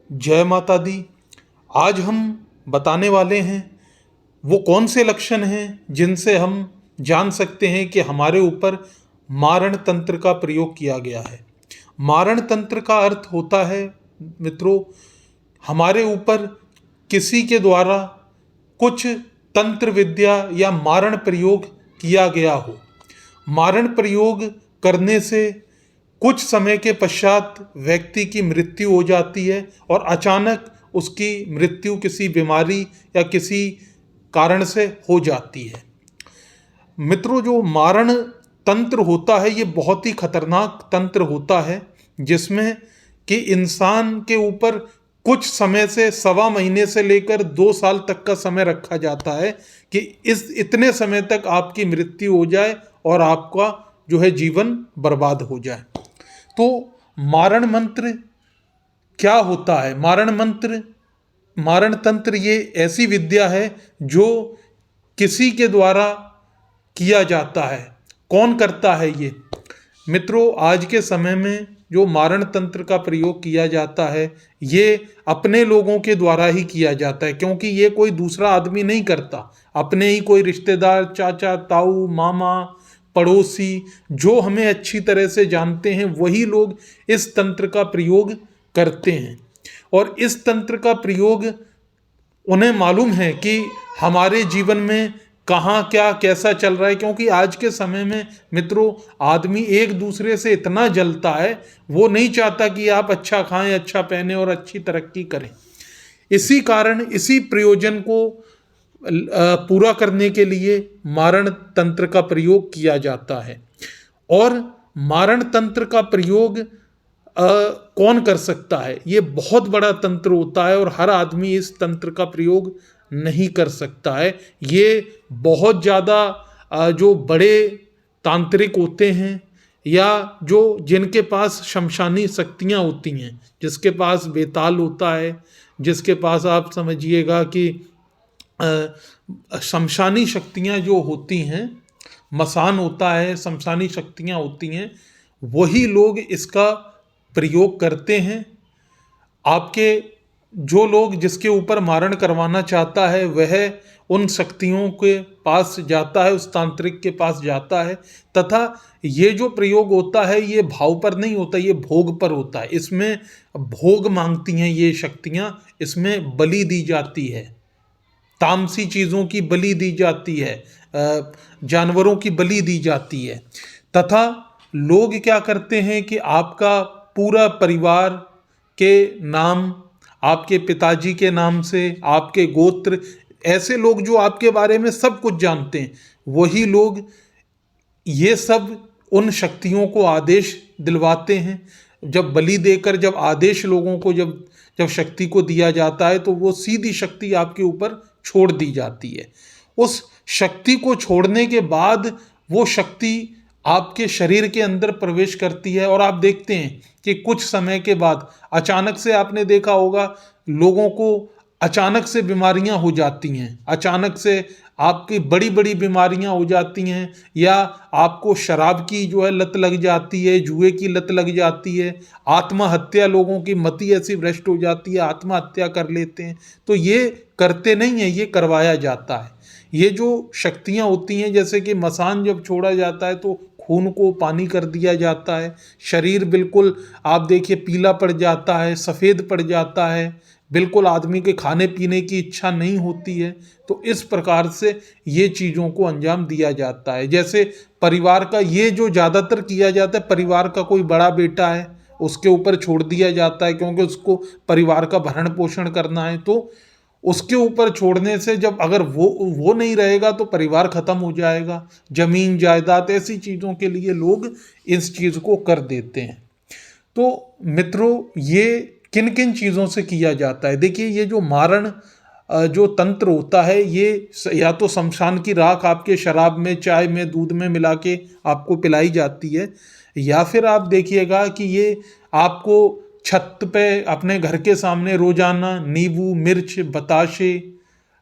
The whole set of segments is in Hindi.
जय माता दी। आज हम बताने वाले हैं वो कौन से लक्षण हैं जिनसे हम जान सकते हैं कि हमारे ऊपर मारण तंत्र का प्रयोग किया गया है। मारण तंत्र का अर्थ होता है मित्रों, हमारे ऊपर किसी के द्वारा कुछ तंत्र विद्या या मारण प्रयोग किया गया हो। मारण प्रयोग करने से कुछ समय के पश्चात व्यक्ति की मृत्यु हो जाती है और अचानक उसकी मृत्यु किसी बीमारी या किसी कारण से हो जाती है। मित्रों, जो मारण तंत्र होता है ये बहुत ही खतरनाक तंत्र होता है, जिसमें कि इंसान के ऊपर कुछ समय से 1.25 महीने से लेकर 2 साल तक का समय रखा जाता है कि इतने समय तक आपकी मृत्यु हो जाए और आपका जो है जीवन बर्बाद हो जाए। तो मारण मंत्र क्या होता है? मारण तंत्र ये ऐसी विद्या है जो किसी के द्वारा किया जाता है। कौन करता है ये? मित्रों, आज के समय में जो मारण तंत्र का प्रयोग किया जाता है ये अपने लोगों के द्वारा ही किया जाता है, क्योंकि ये कोई दूसरा आदमी नहीं करता। अपने ही कोई रिश्तेदार, चाचा, ताऊ, मामा, पड़ोसी जो हमें अच्छी तरह से जानते हैं वही लोग इस तंत्र का प्रयोग करते हैं। और इस तंत्र का प्रयोग उन्हें मालूम है कि हमारे जीवन में कहाँ क्या कैसा चल रहा है, क्योंकि आज के समय में मित्रों आदमी एक दूसरे से इतना जलता है, वो नहीं चाहता कि आप अच्छा खाएं, अच्छा पहने और अच्छी तरक्की करें। इसी कारण इसी प्रयोजन को पूरा करने के लिए मारण तंत्र का प्रयोग किया जाता है। और मारण तंत्र का प्रयोग कौन कर सकता है? ये बहुत बड़ा तंत्र होता है और हर आदमी इस तंत्र का प्रयोग नहीं कर सकता है। ये बहुत ज़्यादा जो बड़े तांत्रिक होते हैं या जो जिनके पास शमशानी शक्तियाँ होती हैं, जिसके पास बेताल होता है, जिसके पास आप समझिएगा कि शमशानी शक्तियाँ जो होती हैं, मसान होता है, शमशानी शक्तियाँ होती हैं, वही लोग इसका प्रयोग करते हैं। आपके जो लोग जिसके ऊपर मारण करवाना चाहता है वह उन शक्तियों के पास जाता है, उस तांत्रिक के पास जाता है, तथा ये जो प्रयोग होता है ये भाव पर नहीं होता, ये भोग पर होता है। इसमें भोग मांगती हैं ये शक्तियाँ, इसमें बलि दी जाती है, तामसी चीज़ों की बलि दी जाती है, जानवरों की बलि दी जाती है। तथा लोग क्या करते हैं कि आपका पूरा परिवार के नाम, आपके पिताजी के नाम से, आपके गोत्र, ऐसे लोग जो आपके बारे में सब कुछ जानते हैं, वही लोग ये सब उन शक्तियों को आदेश दिलवाते हैं। जब बलि देकर जब आदेश लोगों को जब शक्ति को दिया जाता है तो वो सीधी शक्ति आपके ऊपर छोड़ दी जाती है। उस शक्ति को छोड़ने के बाद वो शक्ति आपके शरीर के अंदर प्रवेश करती है और आप देखते हैं कि कुछ समय के बाद अचानक से, आपने देखा होगा लोगों को अचानक से बीमारियां हो जाती हैं, अचानक से आपकी बड़ी बड़ी बीमारियां हो जाती हैं, या आपको शराब की जो है लत लग जाती है, जुए की लत लग जाती है, आत्महत्या, लोगों की मति ऐसी भ्रष्ट हो जाती है, आत्महत्या कर लेते हैं। तो ये करते नहीं हैं, ये करवाया जाता है। ये जो शक्तियाँ होती हैं, जैसे कि मसान जब छोड़ा जाता है तो खून को पानी कर दिया जाता है, शरीर बिल्कुल आप देखिए पीला पड़ जाता है, सफ़ेद पड़ जाता है, बिल्कुल आदमी के खाने पीने की इच्छा नहीं होती है। तो इस प्रकार से ये चीज़ों को अंजाम दिया जाता है। जैसे परिवार का ये जो ज़्यादातर किया जाता है, परिवार का कोई बड़ा बेटा है उसके ऊपर छोड़ दिया जाता है, क्योंकि उसको परिवार का भरण पोषण करना है। तो उसके ऊपर छोड़ने से जब अगर वो नहीं रहेगा तो परिवार खत्म हो जाएगा। जमीन जायदाद ऐसी चीज़ों के लिए लोग इस चीज़ को कर देते हैं। तो मित्रों, ये किन किन चीज़ों से किया जाता है? देखिए, ये जो मारण जो तंत्र होता है ये या तो शमशान की राख आपके शराब में, चाय में, दूध में मिला के आपको पिलाई जाती है, या फिर आप देखिएगा कि ये आपको छत पे अपने घर के सामने रोजाना नींबू, मिर्च, बताशे,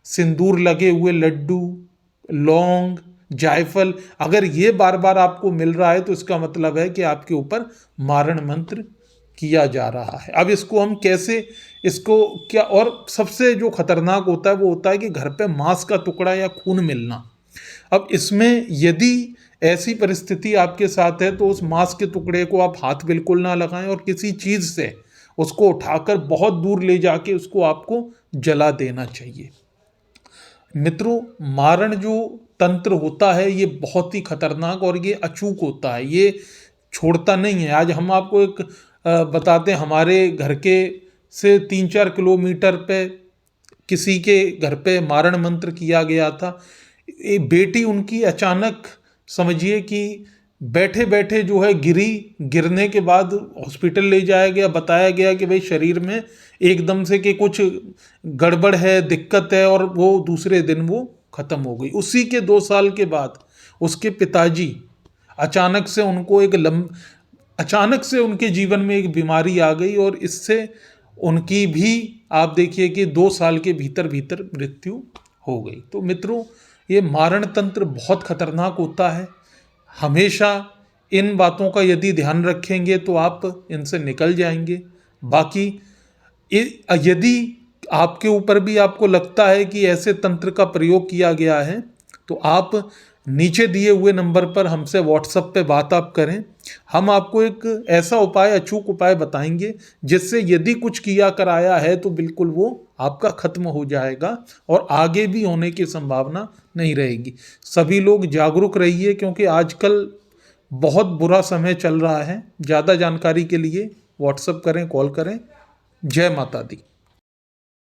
सिंदूर लगे हुए लड्डू, लौंग, जायफल, अगर ये बार बार आपको मिल रहा है तो इसका मतलब है कि आपके ऊपर मारण मंत्र किया जा रहा है। अब इसको हम कैसे, इसको क्या, और सबसे जो खतरनाक होता है वो होता है कि घर पे मांस का टुकड़ा या खून मिलना। अब इसमें यदि ऐसी परिस्थिति आपके साथ है तो उस मांस के टुकड़े को आप हाथ बिल्कुल ना लगाएं और किसी चीज से उसको उठाकर बहुत दूर ले जाके उसको आपको जला देना चाहिए। मित्रों, मारण जो तंत्र होता है ये बहुत ही खतरनाक और ये अचूक होता है, ये छोड़ता नहीं है। आज हम आपको एक बताते हैं, हमारे घर के से 3-4 किलोमीटर पे किसी के घर पे मारण मंत्र किया गया था। एक बेटी उनकी अचानक, समझिए कि बैठे बैठे जो है गिरी, गिरने के बाद हॉस्पिटल ले जाया गया, बताया गया कि भाई शरीर में एकदम से कि कुछ गड़बड़ है, दिक्कत है, और वो दूसरे दिन वो खत्म हो गई। उसी के 2 साल के बाद उसके पिताजी अचानक से उनको अचानक से उनके जीवन में एक बीमारी आ गई और इससे उनकी भी आप देखिए कि 2 साल के भीतर भीतर मृत्यु हो गई। तो मित्रों, ये मारण तंत्र बहुत खतरनाक होता है। हमेशा इन बातों का यदि ध्यान रखेंगे तो आप इनसे निकल जाएंगे। बाकी यदि आपके ऊपर भी आपको लगता है कि ऐसे तंत्र का प्रयोग किया गया है तो आप नीचे दिए हुए नंबर पर हमसे व्हाट्सएप पे बात आप करें। हम आपको एक ऐसा उपाय, अचूक उपाय बताएंगे जिससे यदि कुछ किया कराया है तो बिल्कुल वो आपका खत्म हो जाएगा और आगे भी होने की संभावना नहीं रहेगी। सभी लोग जागरूक रहिए क्योंकि आजकल बहुत बुरा समय चल रहा है। ज़्यादा जानकारी के लिए व्हाट्सएप करें, कॉल करें। जय माता दी।